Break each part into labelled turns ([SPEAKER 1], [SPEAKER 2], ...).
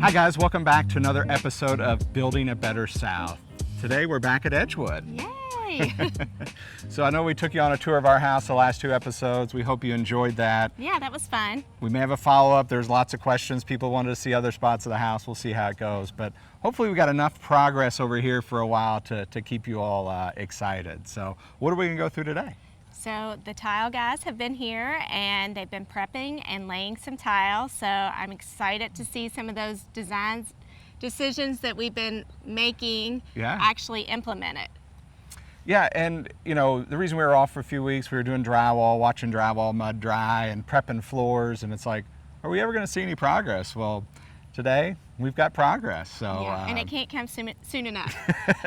[SPEAKER 1] Hi guys, welcome back to another episode of Building a Better South. Today we're back at Edgewood.
[SPEAKER 2] Yay!
[SPEAKER 1] So I know we took you on a tour of our house the last two episodes. We hope you enjoyed that.
[SPEAKER 2] Yeah, that was fun.
[SPEAKER 1] We may have a follow-up. There's lots of questions. People wanted to see other spots of the house. We'll see how it goes. But hopefully we got enough progress over here for a while to keep you all excited. So what are we going to go through today?
[SPEAKER 2] So the tile guys have been here and they've been prepping and laying some tile. So I'm excited to see some of those decisions that we've been making actually implemented.
[SPEAKER 1] Yeah, and you know, the reason we were off for a few weeks, we were doing drywall, watching drywall mud dry and prepping floors, and it's like, are we ever going to see any progress? Well, today we've got progress. So
[SPEAKER 2] yeah, and it can't come soon enough.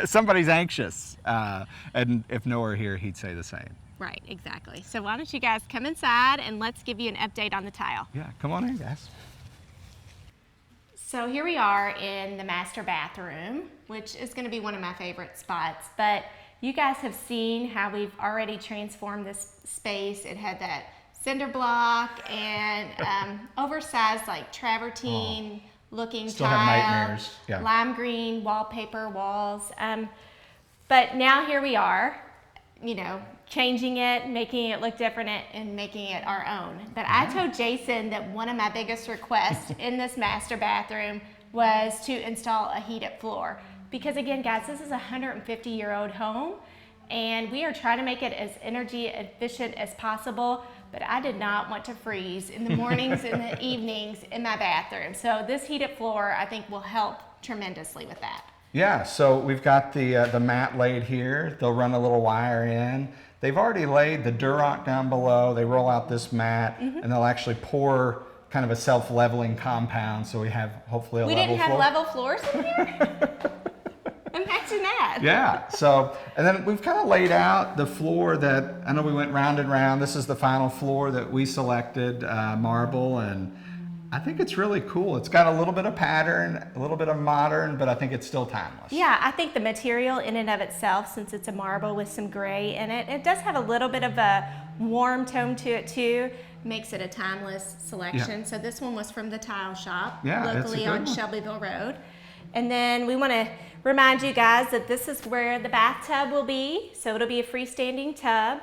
[SPEAKER 1] Somebody's anxious, and if Noah were here, he'd say the same.
[SPEAKER 2] Right, exactly. So why don't you guys come inside and let's give you an update on the tile.
[SPEAKER 1] Yeah, come on in, guys.
[SPEAKER 2] So here we are in the master bathroom, which is going to be one of my favorite spots. But you guys have seen how we've already transformed this space. It had that cinder block and oversized like travertine looking
[SPEAKER 1] Still
[SPEAKER 2] tile,
[SPEAKER 1] have nightmares. Yeah.
[SPEAKER 2] lime green wallpaper walls. But now here we are, you know, changing it, making it look different and making it our own. But I told Jason that one of my biggest requests in this master bathroom was to install a heated floor. Because again, guys, this is a 150-year-old home and we are trying to make it as energy efficient as possible, but I did not want to freeze in the mornings and the evenings in my bathroom. So this heated floor, I think, will help tremendously with that.
[SPEAKER 1] Yeah, so we've got the mat laid here. They'll run a little wire in. They've already laid the Durock down below. They roll out this mat and they'll actually pour kind of a self-leveling compound, so we have hopefully a level floor.
[SPEAKER 2] We didn't have level floors in here? Imagine that.
[SPEAKER 1] Yeah, so, and then we've kind of laid out the floor that, I know we went round and round. This is the final floor that we selected, marble, and I think it's really cool. It's got a little bit of pattern, a little bit of modern, but I think it's still timeless.
[SPEAKER 2] Yeah, I think the material in and of itself, since it's a marble with some gray in it, it does have a little bit of a warm tone to it too. Makes it a timeless selection.
[SPEAKER 1] Yeah.
[SPEAKER 2] So this one was from the Tile Shop,
[SPEAKER 1] Yeah,
[SPEAKER 2] locally on
[SPEAKER 1] one.
[SPEAKER 2] Shelbyville Road. And then we want to remind you guys that this is where the bathtub will be. So it'll be a freestanding tub.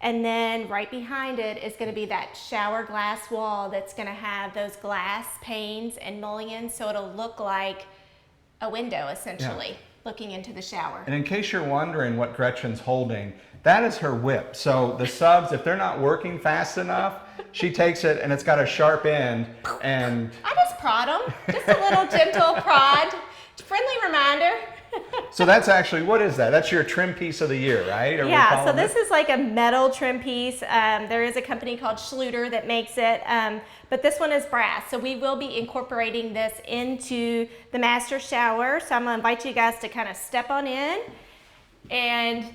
[SPEAKER 2] And then right behind it is going to be that shower glass wall that's going to have those glass panes and mullions, so it'll look like a window essentially, looking into the shower.
[SPEAKER 1] And in case you're wondering what Gretchen's holding, that is her whip. So the subs, if they're not working fast enough, she takes it and it's got a sharp end. And
[SPEAKER 2] I just prod them, just a little gentle prod, friendly reminder.
[SPEAKER 1] so that's actually, what is that? That's your trim piece of the year, right?
[SPEAKER 2] Yeah, so this is like a metal trim piece. There is a company called Schluter that makes it, but this one is brass. So we will be incorporating this into the master shower. So I'm gonna invite you guys to kind of step on in, and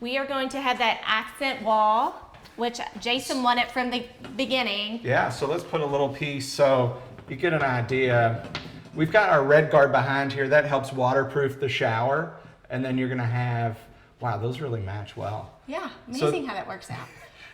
[SPEAKER 2] we are going to have that accent wall, which Jason wanted from the beginning.
[SPEAKER 1] Yeah, so let's put a little piece so you get an idea. We've got our red guard behind here. That helps waterproof the shower. And then you're gonna have, wow, those really match well.
[SPEAKER 2] Yeah, amazing how that works out.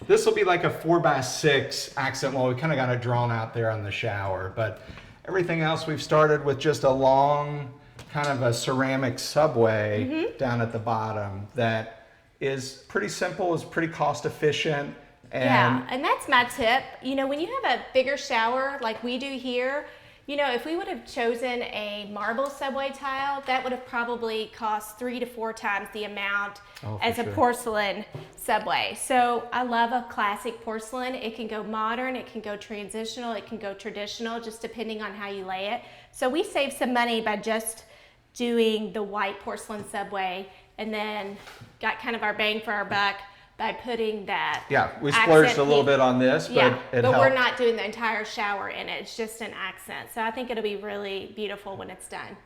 [SPEAKER 1] This will be like a 4x6 accent wall. We kind of got it drawn out there on the shower. But everything else, we've started with just a long, kind of a ceramic subway down at the bottom that is pretty simple, is pretty cost efficient.
[SPEAKER 2] Yeah, and that's my tip. You know, when you have a bigger shower like we do here, you know, if we would have chosen a marble subway tile, that would have probably cost 3 to 4 times the amount as a porcelain subway. So I love a classic porcelain. It can go modern, it can go transitional, it can go traditional, just depending on how you lay it. So we saved some money by just doing the white porcelain subway, and then got kind of our bang for our buck by putting that.
[SPEAKER 1] Yeah, we splurged a little bit on this, but it helped.
[SPEAKER 2] We're not doing the entire shower in it. It's just an accent. So I think it'll be really beautiful when it's done.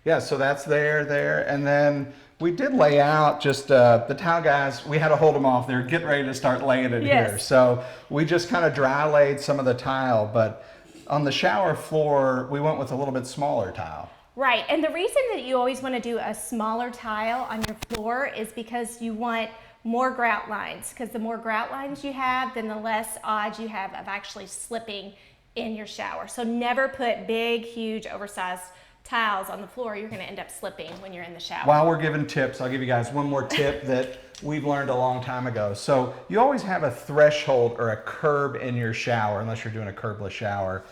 [SPEAKER 1] Yeah, so that's there. And then we did lay out just the tile guys, we had to hold them off. They're getting ready to start laying it here. So we just kind of dry laid some of the tile, but on the shower floor, we went with a little bit smaller tile.
[SPEAKER 2] Right, and the reason that you always want to do a smaller tile on your floor is because you want more grout lines, because the more grout lines you have, then the less odds you have of actually slipping in your shower. So never put big, huge, oversized tiles on the floor. You're going to end up slipping when you're in the shower.
[SPEAKER 1] While we're giving tips, I'll give you guys one more tip that we've learned a long time ago. So you always have a threshold or a curb in your shower, unless you're doing a curbless shower.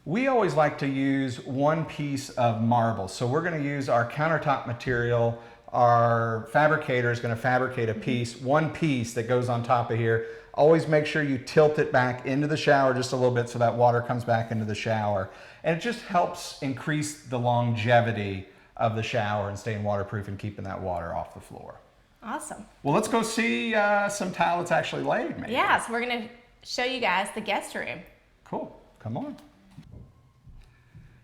[SPEAKER 1] We always like to use one piece of marble. So we're going to use our countertop material. Our fabricator is going to fabricate a piece, one piece that goes on top of here. Always make sure you tilt it back into the shower just a little bit so that water comes back into the shower. And it just helps increase the longevity of the shower and staying waterproof and keeping that water off the floor.
[SPEAKER 2] Awesome.
[SPEAKER 1] Well, let's go see some tile that's actually laid, maybe.
[SPEAKER 2] Yeah, so we're going to show you guys the guest room.
[SPEAKER 1] Cool. Come on.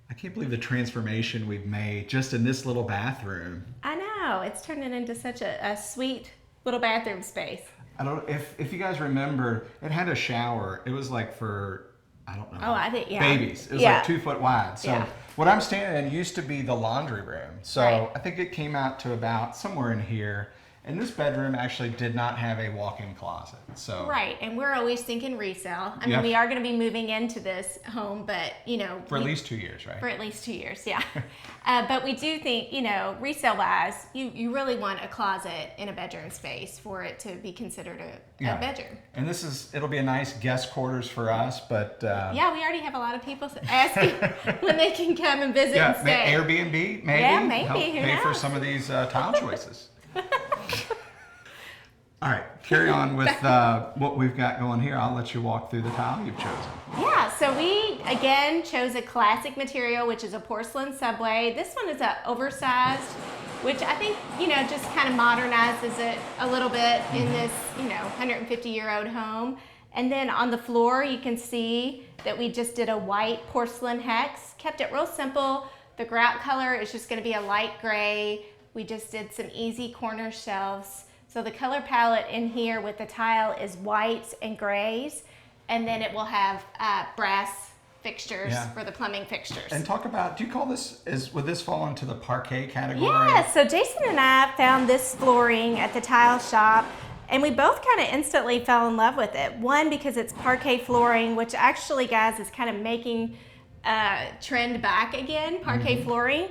[SPEAKER 1] I can't believe the transformation we've made just in this little bathroom.
[SPEAKER 2] I know. It's turning into such a sweet little bathroom space.
[SPEAKER 1] I don't know if you guys remember, it had a shower. It was like for, I don't know.
[SPEAKER 2] Oh, I think, yeah.
[SPEAKER 1] Babies. It was
[SPEAKER 2] Yeah.
[SPEAKER 1] like 2 foot wide. So
[SPEAKER 2] Yeah.
[SPEAKER 1] what I'm standing in used to be the laundry room. So
[SPEAKER 2] Right.
[SPEAKER 1] I think it came out to about somewhere in here. And this bedroom actually did not have a walk-in closet. So
[SPEAKER 2] Right, and we're always thinking resale. I mean,
[SPEAKER 1] Yep.
[SPEAKER 2] we are going to be moving into this home, but, you know.
[SPEAKER 1] for at least 2 years, right?
[SPEAKER 2] For at least 2 years, yeah. But we do think, you know, resale-wise, you really want a closet in a bedroom space for it to be considered a bedroom.
[SPEAKER 1] And it'll be a nice guest quarters for us, but
[SPEAKER 2] Yeah, we already have a lot of people asking when they can come and visit and stay.
[SPEAKER 1] Airbnb, maybe.
[SPEAKER 2] Yeah, maybe,
[SPEAKER 1] Help
[SPEAKER 2] who
[SPEAKER 1] pay for
[SPEAKER 2] knows?
[SPEAKER 1] some of these tile choices. All right, carry on with what we've got going here. I'll let you walk through the tile you've chosen.
[SPEAKER 2] Yeah, so we, again, chose a classic material, which is a porcelain subway. This one is a oversized, which I think, you know, just kind of modernizes it a little bit in this, you know, 150-year-old home. And then on the floor, you can see that we just did a white porcelain hex, kept it real simple. The grout color is just going to be a light gray. We just did some easy corner shelves. So the color palette in here with the tile is whites and grays, and then it will have brass fixtures for the plumbing fixtures.
[SPEAKER 1] And talk about, do you call this, would this fall into the parquet category?
[SPEAKER 2] Yeah, so Jason and I found this flooring at the tile shop, and we both kind of instantly fell in love with it. One, because it's parquet flooring, which actually, guys, is kind of making trend back again, parquet flooring.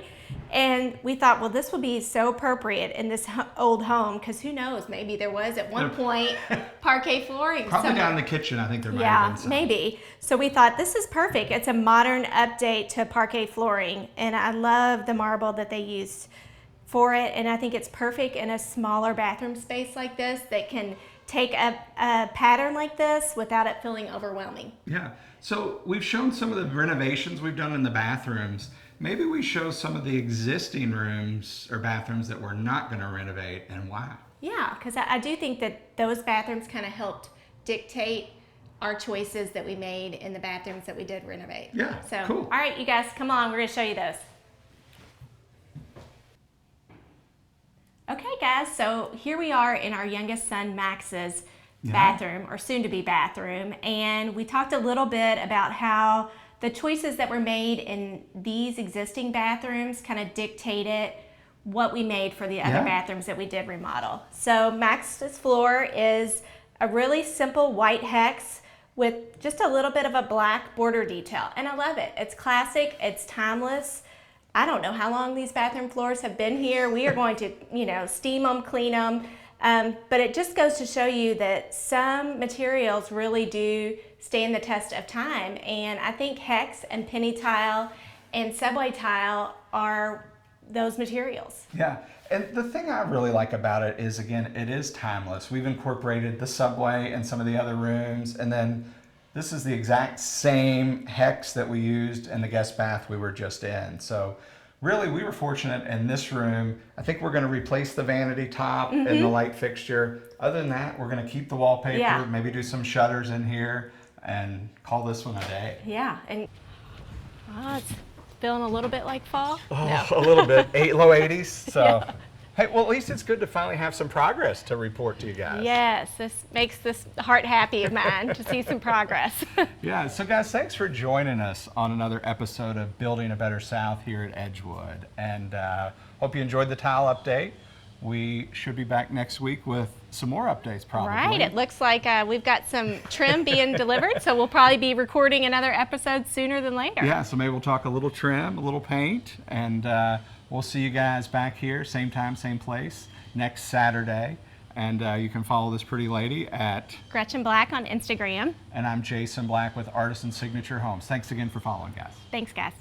[SPEAKER 2] And we thought, well, this would be so appropriate in this old home, because who knows, maybe there was at one point parquet flooring
[SPEAKER 1] Probably
[SPEAKER 2] somewhere.
[SPEAKER 1] down in the kitchen, I think there might have been some.
[SPEAKER 2] Maybe. So we thought this is perfect. It's a modern update to parquet flooring, and I love the marble that they used for it, and I think it's perfect in a smaller bathroom space like this that can take a pattern like this without it feeling overwhelming.
[SPEAKER 1] Yeah, so we've shown some of the renovations we've done in the bathrooms. Maybe we show some of the existing rooms or bathrooms that we're not going to renovate and why.
[SPEAKER 2] Yeah, because I do think that those bathrooms kind of helped dictate our choices that we made in the bathrooms that we did renovate.
[SPEAKER 1] Yeah,
[SPEAKER 2] so,
[SPEAKER 1] cool.
[SPEAKER 2] All right, you guys, come on. We're going to show you those. Okay, guys, so here we are in our youngest son, Max's bathroom, or soon-to-be bathroom, and we talked a little bit about how the choices that were made in these existing bathrooms kind of dictated what we made for the other bathrooms that we did remodel. So Max's floor is a really simple white hex with just a little bit of a black border detail, and I love it. It's classic, it's timeless. I don't know how long these bathroom floors have been here. We are going to, you know, steam them, clean them. But it just goes to show you that some materials really do stand the test of time. And I think hex and penny tile and subway tile are those materials.
[SPEAKER 1] Yeah, and the thing I really like about it is, again, it is timeless. We've incorporated the subway and some of the other rooms, and then this is the exact same hex that we used in the guest bath we were just in. So really, we were fortunate in this room. I think we're going to replace the vanity top and the light fixture. Other than that, we're going to keep the wallpaper, maybe do some shutters in here, and call this one a day.
[SPEAKER 2] Yeah, and it's feeling a little bit like fall.
[SPEAKER 1] Oh, a little bit. Low 80s. So, hey, well, at least it's good to finally have some progress to report to you guys.
[SPEAKER 2] Yes, this makes this heart happy of mine to see some progress.
[SPEAKER 1] Yeah, so guys, thanks for joining us on another episode of Building a Better South here at Edgewood. And hope you enjoyed the tile update. we should be back next week with some more updates probably.
[SPEAKER 2] Right. It looks like we've got some trim being delivered, so we'll probably be recording another episode sooner than later.
[SPEAKER 1] Yeah, so maybe we'll talk a little trim, a little paint, and we'll see you guys back here, same time, same place, next Saturday. And you can follow this pretty lady at
[SPEAKER 2] Gretchen Black on Instagram.
[SPEAKER 1] And I'm Jason Black with Artisan Signature Homes. Thanks again for following, guys.
[SPEAKER 2] Thanks, guys.